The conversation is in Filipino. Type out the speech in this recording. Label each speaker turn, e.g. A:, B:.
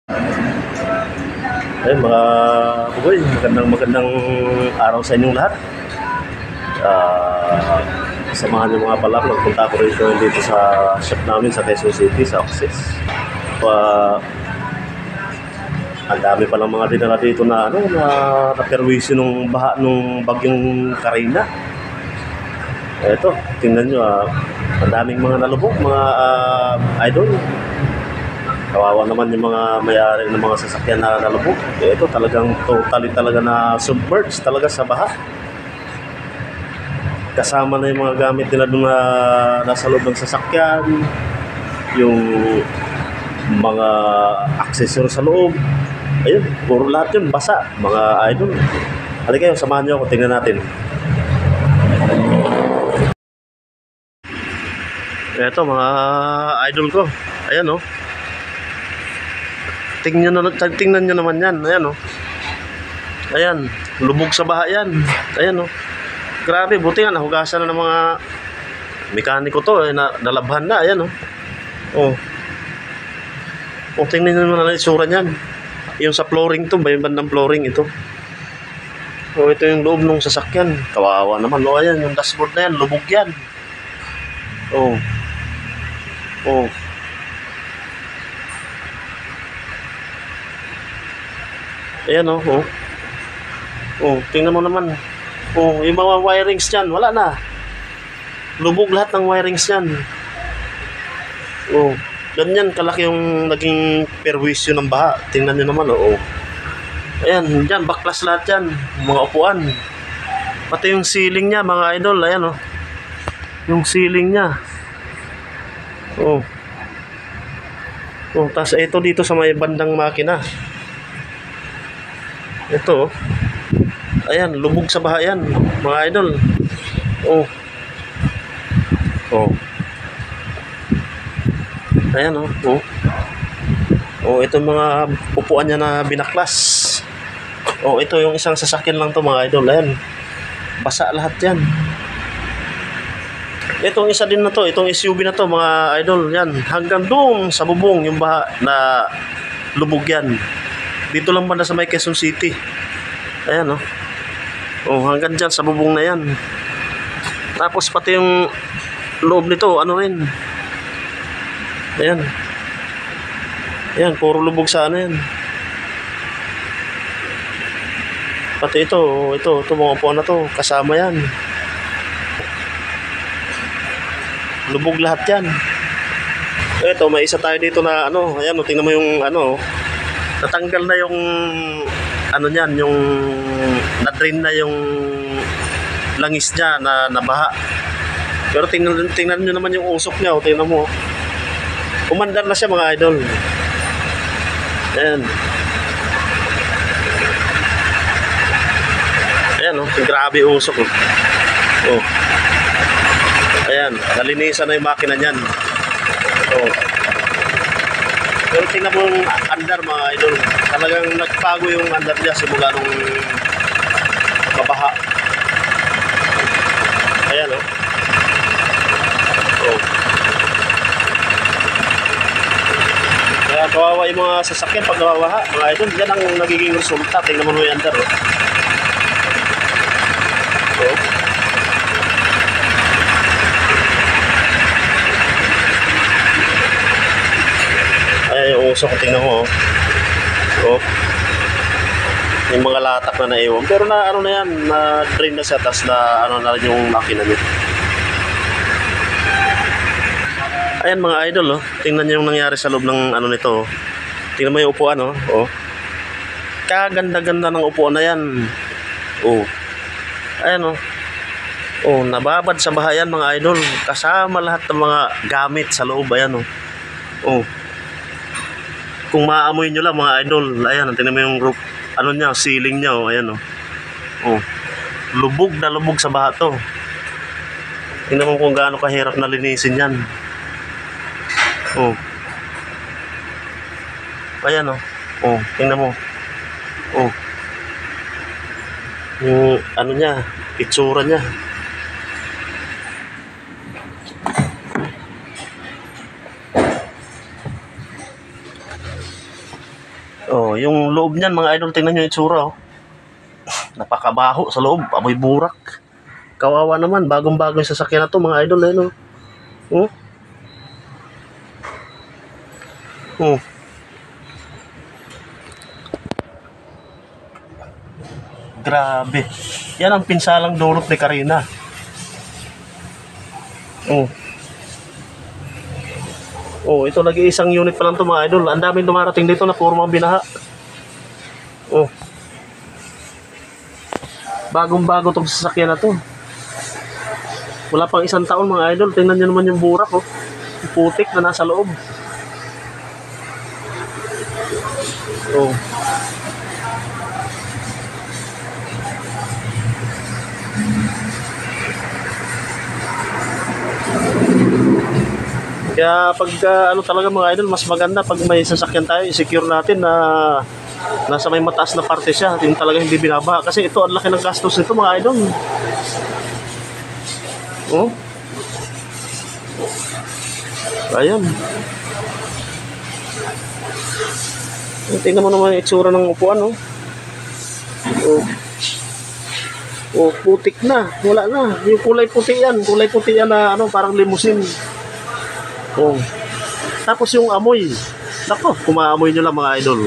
A: Ay, mga kaboy, magandang araw sa inyong lahat. Samahan niyo mga pala, nagpunta ako rito dito sa shop namin sa Quezon City, sa Access. Ang dami palang mga dinala dito na naperwisyo nung baha nung bagyong Karina. Eto, tingnan nyo, ang daming mga nalubog, mga idol. Kawawa naman yung mga may-ari ng mga sasakyan na nalubog. Ito talagang totally talaga na submerged talaga sa baha. Kasama na yung mga gamit nila doon na nasa loob ng sasakyan, yung mga accessories sa loob. Ayun, puro lahat yun, basa, mga idol. Halika kayo, samahan nyo ako, tingnan natin. Ito, mga idol ko. Ayan, oh. Tingnan nyo naman yan. Ayan, oh. Ayan, lubog sa baha yan. Ayan, oh. Grabe, buti nga, nahugasan na ng mga mekaniko to. Nalabhan na, ayan, oh. Oh. Oh, tingnan nyo naman ang itsura niyan. Yung sa flooring to, yung bandang flooring ito. Oh, ito yung loob ng sasakyan. Kawawa naman. Oh, ayan, yung dashboard na yan, lubog yan. Oh. Oh. Ayan, oh. Oh. Oh, tingnan mo naman. Oh, yung mga wirings niyan, wala na. Lubog lahat ng wirings niyan. Oh, ganyan kalaki yung naging perwisyo ng baha. Tingnan niyo naman, oh. Ayan, diyan baklas lahat yan, mga upuan. Pati yung ceiling niya, mga idol, ayan, oh. Yung ceiling niya. Oh. Oh, tas ito dito sa may bandang makina. Ito, oh. Ayan, lubog sa baha yan, mga idol. Oh. Oh. Ayan, oh. Oh. Oh, ito mga upuan niya na binaklas. Oh, ito yung isang sasakyan lang to, mga idol. Ayan. Basa lahat yan. Itong isa din na to, itong SUV na to, mga idol. Yan, hanggang doon sa bubong yung baha na lubog yan. Dito lang banda sa may Quezon City. Ayan, oh. Oh, hanggang dyan sa bubong na yan. Tapos pati yung loob nito, ano rin. Ayan. Ayan, puro lubog sa ano yan. Pati ito mga upuan na to, kasama yan. Lubog lahat yan. Ito, may isa tayo dito na ano, ayan, tingnan mo yung ano, natanggal na yung ano niyan, yung na-drain na yung langis niya na nabaha. Pero tingnan niyo naman yung usok niya, oh, tingnan mo. Umandar na siya, mga idol. Ayan. Ayan, oh, grabe usok, oh. Oh. Ayan, nalinisan na yung makina niyan. Oh. Pero tingnan mo yung andar, mga idol. Talagang nagbago yung andar niya simula nung mabaha. Ayan, oh. Oh. Kaya kawawa yung mga sasakyan pag nababaha, mga idol. Yan ang nagiging resulta. Tingnan mo yung andar, oh. Oh. Ay, yung usok, tingnan mo, oh. Oh. Yung mga latak na naiwan. Pero na ano na yan, na drain na siya, tas na ano na yung makina niya. Ayan, mga idol, oh. Tingnan niyo yung nangyari sa loob ng ano nito, oh. Tingnan mo yung upuan, oh. Oh. Kaganda-ganda ng upuan na yan. Oh. Ayan, oh. Oh, nababad sa bahayan, mga idol. Kasama lahat ng mga gamit sa loob, ayan, oh. Oh. Kung maamoy nyo lang, mga idol, ayan, tingnan mo yung roof, ano niya, ceiling niya, oh, ayan, oh. Oh. Lubog na lubog sa baha to. Tingnan mo kung gaano kahirap na linisin yan. Oh. Ayan, oh. Oh, tingnan mo. Oh. Yung ano niya, itsura niya. Oh, yung loob niyan mga idol, tingnan niyo yung itsura oh. Napakabaho sa loob, amoy burak. Kawawa naman, bagong-bago yung sasakyan na to mga idol eh, no? Oh. Oh. Grabe. Yan ang pinsalang dulot ni Karina. Oh. Oh, ito nag-iisang unit pa lang to mga idol. Ang daming dumarating dito na puro mga binaha. Oh. Bagong-bago tong sasakyan na to. Wala pang isang taon mga idol. Tingnan niyo naman yung burak oh. Yung putik na nasa loob. Oh. Kaya pag ano talaga mga idol, mas maganda pag may sasakyan tayo, i-secure natin na nasa may mataas na parte siya. Yung talaga hindi binabaha. Kasi ito, ang laki ng gastos nito mga idol. Oh. Ayan. Tingnan mo naman yung itsura ng upuan, oh. Oh. Oh, putik na. Wala na. Yung kulay puti yan. Kulay puti yan na ano, parang limousine. Oh. Tapos yung amoy. Nako, kumaamoy nyo lang mga idol.